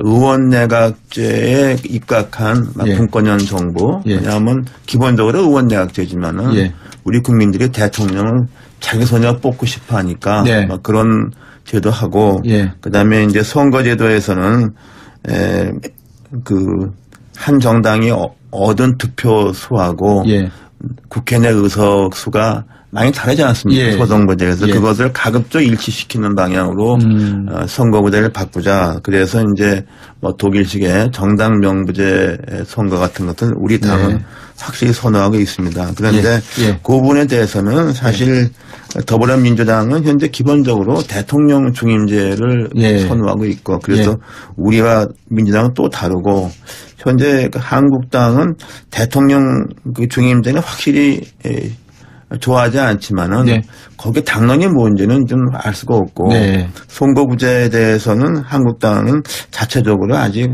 의원 내각제에 입각한 예. 분권형 정부. 예. 왜냐하면 기본적으로 의원 내각제지만은 예. 우리 국민들이 대통령을 자기 손에 뽑고 싶어 하니까 네. 그런 제도하고 예. 그다음에 이제 선거제도에서는 한 정당이 얻은 득표수하고 예. 국회 내 의석 수가 많이 다르지 않습니까? 예. 소선거제에서 예. 그것을 가급적 일치시키는 방향으로 선거구제를 바꾸자. 그래서 이제 독일식의 정당 명부제 선거 같은 것들 우리 당은 예. 확실히 선호하고 있습니다. 그런데 예. 예. 그 부분에 대해서는 사실 더불어민주당은 현재 기본적으로 대통령 중임제를 예. 선호하고 있고 그래서 예. 우리와 민주당은 또 다르고 현재 한국당은 대통령 중임제는 확실히 좋아하지 않지만은 네. 거기에 당론이 뭔지는 좀 알 수가 없고 네. 선거구제에 대해서는 한국당은 자체적으로 아직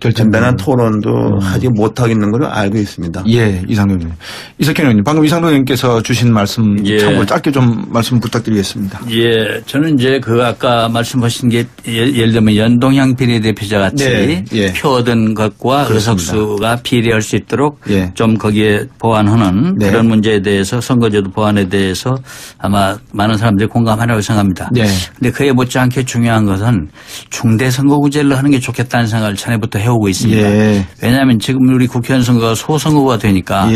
결단한 토론도 하지 못하겠는 걸 알고 있습니다. 예, 이상돈 의원님. 이석현 의원님, 방금 이상돈 의원님께서 주신 말씀 예. 참고로 짧게 좀 말씀 부탁드리겠습니다. 예, 저는 이제 아까 말씀하신 게 예를 들면 연동형 비례대표자 같이 네. 예. 표 얻은 것과 의석수가 비례할 수 있도록 예. 좀 거기에 보완하는 네. 그런 문제에 대해서 선거제도 보완에 대해서 아마 많은 사람들이 공감하라고 생각합니다. 그런데 네. 그에 못지않게 중요한 것은 중대 선거구제를 하는 게 좋겠다는 생각을 전에부터 해오고 있습니다. 예. 왜냐하면 지금 우리 국회의원 선거가 소선거가 되니까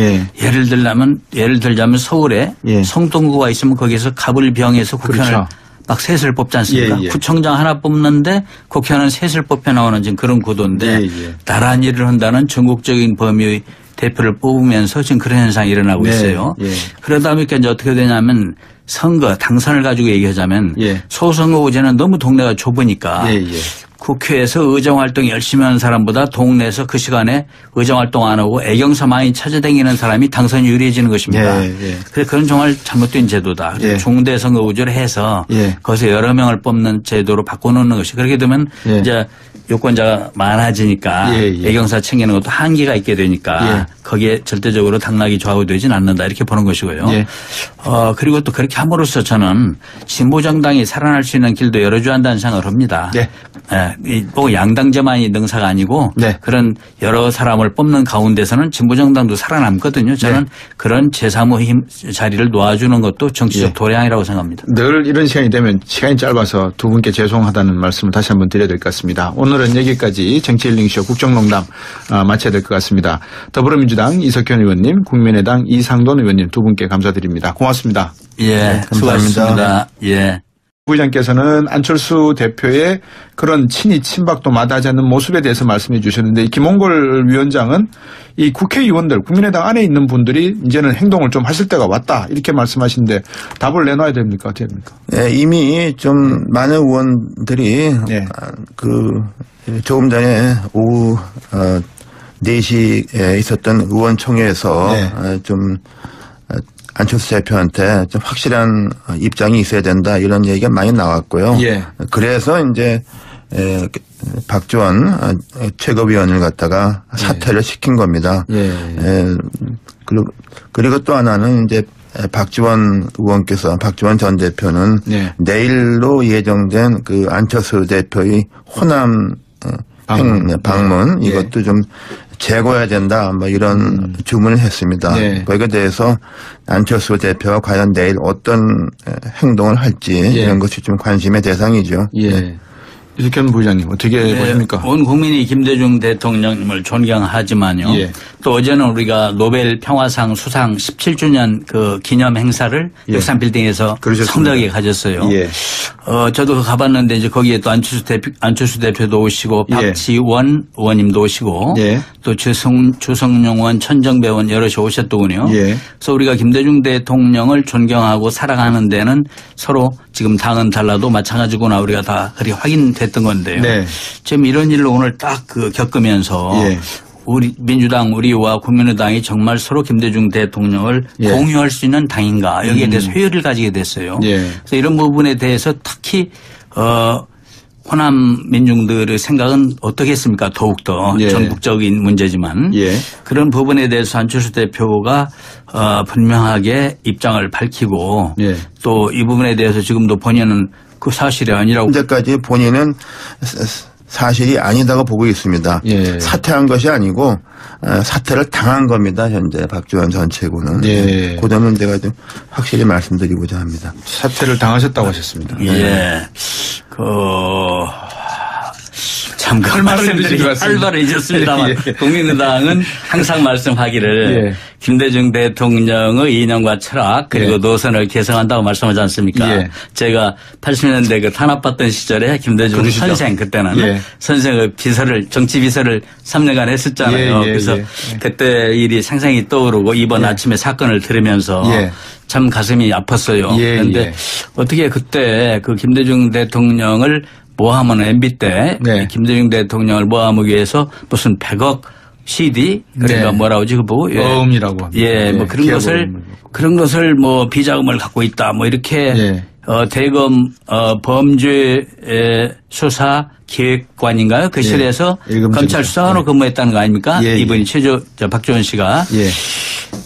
예를 들자면 서울에 예. 성동구가 있으면 거기서 갑을 병해서 국회의원을 그렇죠. 막 셋을 뽑지 않습니까? 예, 예. 구청장 하나 뽑는데 국회의원은 셋을 뽑혀 나오는 지금 그런 구도인데 나란 일을 한다는 전국적인 범위의 대표를 뽑으면서 지금 그런 현상이 일어나고 있어요. 예. 그러다 보니까 이제 어떻게 되냐면 선거 당선을 가지고 얘기하자면 소선거구제는 너무 동네가 좁으니까 국회에서 의정활동 열심히 하는 사람보다 동네에서 그 시간에 의정활동 안 하고 애경사 많이 찾아다니는 사람이 당선이 유리해지는 것입니다. 그래서 그건 정말 잘못된 제도다. 중대 선거구제를 해서 거기서 여러 명을 뽑는 제도로 바꿔놓는 것이 그렇게 되면 이제 유권자가 많아지니까 애경사 챙기는 것도 한계가 있게 되니까 거기에 절대적으로 당락이 좌우되지는 않는다 이렇게 보는 것이고요. 그리고 또 그렇게 함으로써 저는 진보정당이 살아날 수 있는 길도 열어줘야 한다는 생각을 합니다. 꼭 양당제만이 능사가 아니고 그런 여러 사람을 뽑는 가운데서는 진보정당도 살아남거든요. 저는 그런 제3의 힘 자리를 놓아주는 것도 정치적 도량이라고 생각합니다. 늘 이런 시간이 되면 시간이 짧아서 두 분께 죄송하다는 말씀을 다시 한번 드려야 될 것 같습니다. 오늘은 여기까지 정치힐링쇼 국정농담 마쳐야 될 것 같습니다. 더불어민주당 이석현 의원님, 국민의당 이상돈 의원님 두 분께 감사드립니다. 고맙습니다. 예, 수고하셨습니다. 예. 부의장께서는 안철수 대표의 그런 친이 친박도 마다하지 않는 모습에 대해서 말씀해 주셨는데 김홍걸 위원장은 이 국회의원들 국민의당 안에 있는 분들이 이제는 행동을 좀 하실 때가 왔다 이렇게 말씀하시는데 답을 내놔야 됩니까? 어떻게 됩니까? 네, 이미 좀 많은 의원들이 조금 전에 오후 4시에 있었던 의원총회에서 좀 안철수 대표한테 좀 확실한 입장이 있어야 된다 이런 얘기가 많이 나왔고요. 그래서 이제 박지원 최고위원을 갖다가 사퇴를 시킨 겁니다. 그리고 또 하나는 이제 박지원 전 대표는 내일로 예정된 그 안철수 대표의 호남 방문 이것도 좀 재고해야 된다 이런 주문을 했습니다. 거기에 대해서 안철수 대표가 과연 내일 어떤 행동을 할지 이런 것이 좀 관심의 대상이죠. 이석현 부의장님 어떻게 보십니까? 온 국민이 김대중 대통령님을 존경하지만요. 예. 또 어제는 우리가 노벨 평화상 수상 17주년 그 기념 행사를 역삼 빌딩에서 성대하게 가졌어요. 예. 저도 가봤는데 이제 거기에 또 안철수 대표도 오시고 박지원 의원님도 오시고 또 주성용 의원, 천정배 의원 여럿이 오셨더군요. 그래서 우리가 김대중 대통령을 존경하고 사랑하는 데는 서로 지금 당은 달라도 마찬가지구나 우리가 다 그렇게 확인됐던 건데요. 지금 이런 일을 오늘 딱 그 겪으면서 우리 민주당 우리와 국민의당이 정말 서로 김대중 대통령을 공유할 수 있는 당인가 여기에 대해서 회의를 가지게 됐어요. 그래서 이런 부분에 대해서 특히 호남 민중들의 생각은 어떻겠습니까? 더욱더 전국적인 문제지만 그런 부분에 대해서 안철수 대표가 분명하게 입장을 밝히고 또 이 부분에 대해서 지금도 본인은 그 사실이 아니라고. 현재까지 본인은 사실이 아니다고 보고 있습니다. 사퇴한 것이 아니고 사퇴를 당한 겁니다. 현재 박지원 전 최고는. 그 점은 제가 좀 확실히 말씀드리고자 합니다. 사퇴를 당하셨다고 하셨습니다. 잠깐 말씀드리기 활발을 잊었습니다만 국민의당은 항상 말씀하기를 김대중 대통령의 이념과 철학 그리고 노선을 개성한다고 말씀하지 않습니까? 제가 80년대 그 탄압받던 시절에 김대중 선생 그때는 선생의 비서를 정치 비서를 3년간 했었잖아요. 그래서 그때 일이 생생히 떠오르고 이번 아침에 사건을 들으면서 참 가슴이 아팠어요. 그런데 어떻게 그때 그 김대중 대통령을 모함은 MB 때 김대중 대통령을 모함하기 위해서 무슨 100억 CD 그러니까 뭐라고 지금 보고 어음이라고 합니다. 뭐 그런 것을 뭐 비자금을 갖고 있다 뭐 이렇게 대검 범죄 수사 기획관인가요? 그 실에서 검찰 수사관으로 근무했다는 거 아닙니까? 이분이 박지원 씨가.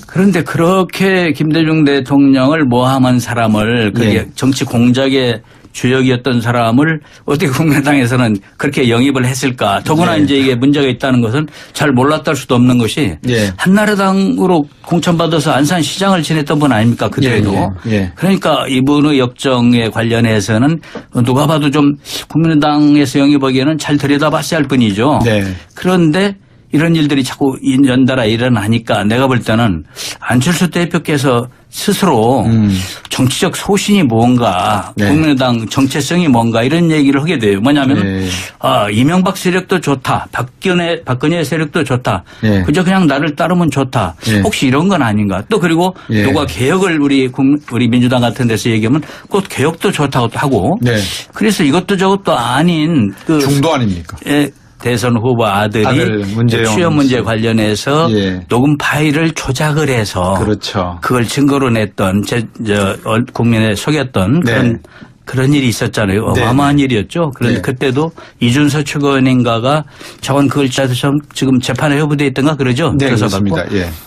그런데 그렇게 김대중 대통령을 모함한 사람을 그게 정치 공작의 주역이었던 사람을 어떻게 국민의당에서는 그렇게 영입을 했을까. 더구나 이제 이게 문제가 있다는 것은 잘 몰랐다 할 수도 없는 것이 한나라당으로 공천받아서 안산시장을 지냈던 분 아닙니까 그때도. 그러니까 이분의 역정에 관련해서는 누가 봐도 좀 국민의당에서 영입하기에는 잘 들여다봤어야 할 분이죠. 그런데 이런 일들이 자꾸 연달아 일어나니까 내가 볼 때는 안철수 대표께서 스스로 정치적 소신이 뭔가 국민의당 정체성이 뭔가 이런 얘기를 하게 돼요. 뭐냐면 이명박 세력도 좋다. 박근혜 세력도 좋다. 그저 그냥 나를 따르면 좋다. 혹시 이런 건 아닌가. 또 그리고 누가 개혁을 우리 민주당 같은 데서 얘기하면 꼭 개혁도 좋다고 하고 그래서 이것도 저것도 아닌 그 중도 아닙니까? 대선 후보 아들이 취업 문제 관련해서 녹음 파일을 조작을 해서 그걸 증거로 냈던 국민에 속였던 그런 일이 있었잖아요. 어마어마한 일이었죠. 그런데 그때도 이준서 최고위원인가가 저건 그걸 짜서 지금 재판에 회부돼 있던가 그러죠. 그렇습니다.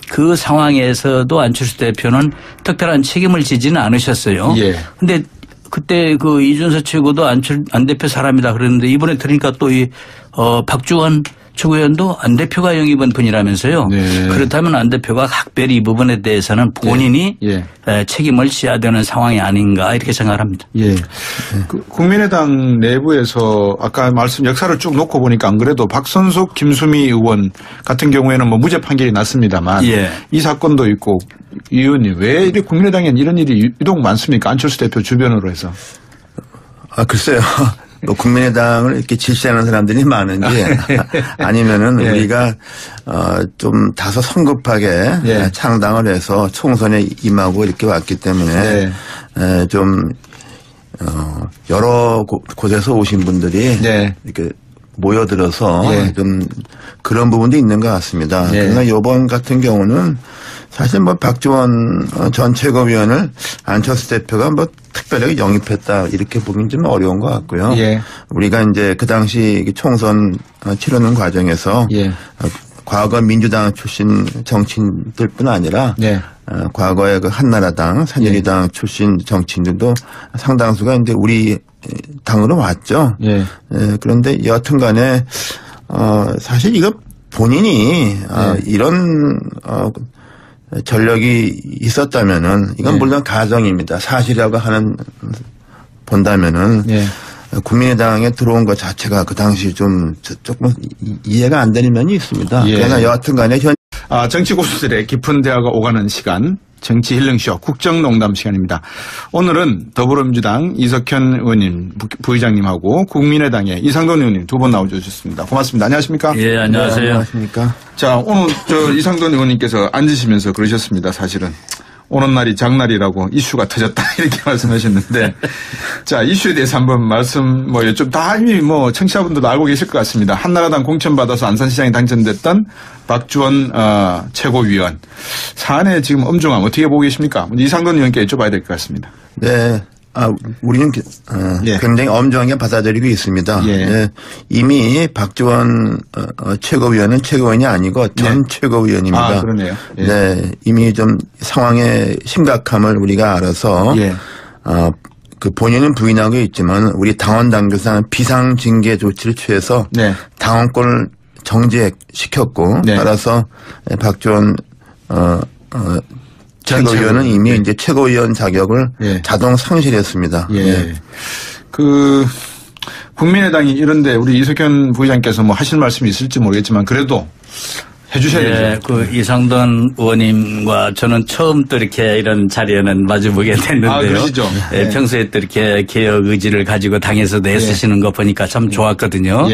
그 상황에서도 안철수 대표는 특별한 책임을 지지는 않으셨어요. 그런데 그때 그 이준서 최고도 안 대표 사람이다 그랬는데 이번에 들으니까 또 이 박주원 최고위원도 안 대표가 영입한 분이라면서요. 그렇다면 안 대표가 각별히 이 부분에 대해서는 본인이 책임을 져야 되는 상황이 아닌가 이렇게 생각을 합니다. 그 국민의당 내부에서 아까 말씀 역사를 쭉 놓고 보니까 안 그래도 박선숙 김수미 의원 같은 경우에는 뭐 무죄 판결이 났습니다만 이 사건도 있고 이 의원님 왜 이렇게 국민의당에는 이런 일이 유독 많습니까? 안철수 대표 주변으로 해서. 글쎄요. 뭐 국민의당을 이렇게 질시하는 사람들이 많은지 아니면은 우리가 좀 다소 성급하게 창당을 해서 총선에 임하고 이렇게 왔기 때문에 좀 여러 곳에서 오신 분들이 이렇게 모여들어서 좀 그런 부분도 있는 것 같습니다. 그러나 이번 같은 경우는 사실 뭐 박지원 전 최고위원을 안철수 대표가 뭐 특별하게 영입했다 이렇게 보긴 좀 어려운 것 같고요. 우리가 이제 그 당시 총선 치르는 과정에서 과거 민주당 출신 정치인들뿐 아니라 과거에 그 한나라당, 새누리당 출신 정치인들도 상당수가 이제 우리 당으로 왔죠. 그런데 여튼간에 사실 이거 본인이 이런 전력이 있었다면은 이건 물론 가정입니다. 사실이라고 본다면은 국민의당에 들어온 것 자체가 그 당시 좀 조금 이해가 안 되는 면이 있습니다. 예. 그러나 여하튼 간에 정치 고수들의 깊은 대화가 오가는 시간, 정치 힐링쇼 국정농담 시간입니다. 오늘은 더불어민주당 이석현 의원님, 부의장님하고 국민의당의 이상돈 의원님 두 분 나와주셨습니다. 고맙습니다. 안녕하십니까? 예, 안녕하세요. 네, 안녕하십니까? 자, 오늘 이상돈 의원님께서 앉으시면서 그러셨습니다. 사실은. 오는 날이 장날이라고 이슈가 터졌다 이렇게 말씀하셨는데 자 이슈에 대해서 한번 말씀 좀 다 이미 청취자분들도 알고 계실 것 같습니다. 한나라당 공천받아서 안산시장에 당선됐던 박주원 최고위원 사안의 지금 엄중함 어떻게 보고 계십니까? 이상돈 의원께 여쭤봐야 될 것 같습니다. 네. 우리는 굉장히 엄중하게 받아들이고 있습니다. 예. 네. 이미 박지원 최고위원은 최고위원이 아니고 전 최고위원입니다. 그러네요. 예. 네. 이미 좀 상황의 심각함을 우리가 알아서 그 본인은 부인하고 있지만 우리 당원 당규상 비상징계 조치를 취해서 당원권을 정지시켰고 따라서 박지원 최고위원은 이미 이제 최고위원 자격을 자동 상실했습니다. 국민의당이 이런데 우리 이석현 부의장께서 하실 말씀이 있을지 모르겠지만 그래도 해주셔야 되죠. 이상돈 의원님과 저는 처음 또 이렇게 이런 자리에는 마주보게 됐는데요. 그러시죠. 평소에 또 이렇게 개혁 의지를 가지고 당에서도 애쓰시는 거 보니까 참 좋았거든요.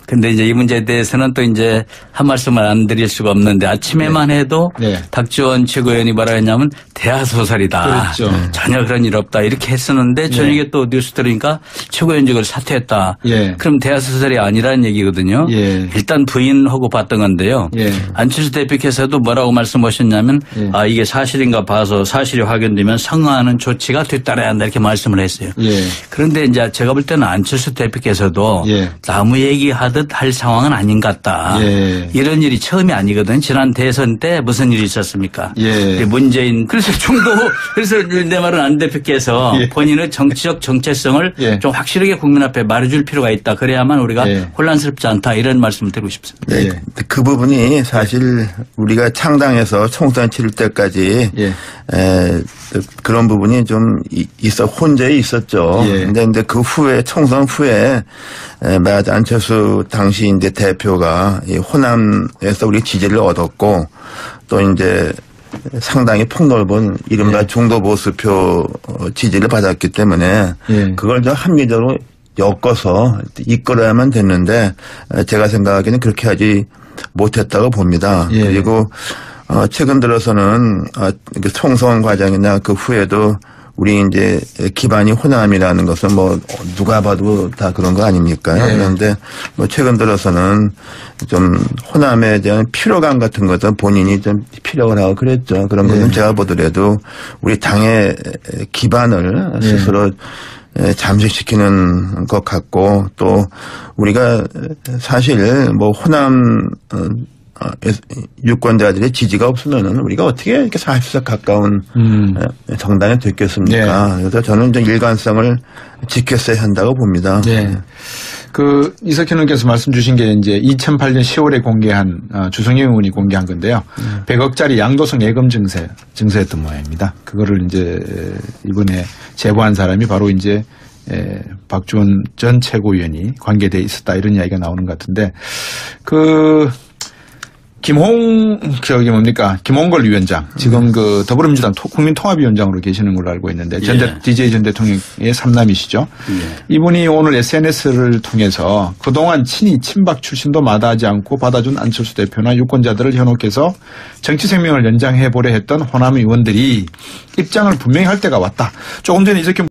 근데 이제 이 문제에 대해서는 또 이제 한 말씀을 안 드릴 수가 없는데 아침에만 해도 박지원 최고위원이 뭐라 했냐면 대하소설이다. 그렇죠. 전혀 그런 일 없다. 이렇게 했었는데 저녁에 또 뉴스 들으니까 최고위원직을 사퇴했다. 그럼 대하소설이 아니라는 얘기거든요. 일단 부인하고 봤던 건데요. 안철수 대표께서도 뭐라고 말씀하셨냐면 이게 사실인가 봐서 사실이 확인되면 상응하는 조치가 뒤따라야 한다 이렇게 말씀을 했어요. 그런데 이제 제가 볼 때는 안철수 대표께서도 나무 얘기하듯 할 상황은 아닌 것 같다. 이런 일이 처음이 아니거든. 지난 대선 때 무슨 일이 있었습니까? 문재인 그래서 내 말은 안 대표께서 본인의 정치적 정체성을 좀 확실하게 국민 앞에 말해줄 필요가 있다. 그래야만 우리가 혼란스럽지 않다. 이런 말씀을 드리고 싶습니다. 그 부분이 사실 우리가 창당해서 총선 치를 때까지 그런 부분이 좀 혼재에 있었죠. 근데 그 후에 총선 후에 안철수 당시 이제 대표가 이 호남에서 우리 지지를 얻었고 또 이제 상당히 폭넓은 이른바 중도 보수표 지지를 받았기 때문에 그걸 좀 합리적으로 엮어서 이끌어야만 됐는데 제가 생각하기에는 그렇게 하지 못했다고 봅니다. 그리고 최근 들어서는 총선 과정이나 그 후에도 우리 이제 기반이 호남이라는 것은 누가 봐도 다 그런 거 아닙니까? 그런데 최근 들어서는 좀 호남에 대한 피로감 같은 것은 본인이 좀 피력을 하고 그랬죠. 그런 것은 제가 보더라도 우리 당의 기반을 스스로 잠식시키는 것 같고 또 우리가 사실 호남 유권자들의 지지가 없으면은 우리가 어떻게 이렇게 40석 가까운 정당이 됐겠습니까? 그래서 저는 좀 일관성을 지켰어야 한다고 봅니다. 이석현 의원께서 말씀 주신 게 이제 2008년 10월에 공개한 주성영 의원이 공개한 건데요. 100억짜리 양도성 예금 증세였던 모양입니다. 그거를 이제 이번에 제보한 사람이 바로 이제 박주원 전 최고위원이 관계돼 있었다 이런 이야기가 나오는 것 같은데 김홍걸 위원장, 지금 더불어민주당 국민통합위원장으로 계시는 걸로 알고 있는데, DJ 전 대통령의 삼남이시죠. 이분이 오늘 SNS를 통해서 그동안 친히 친박 출신도 마다하지 않고 받아준 안철수 대표나 유권자들을 현혹해서 정치 생명을 연장해보려 했던 호남 의원들이 입장을 분명히 할 때가 왔다. 조금 전에 이석현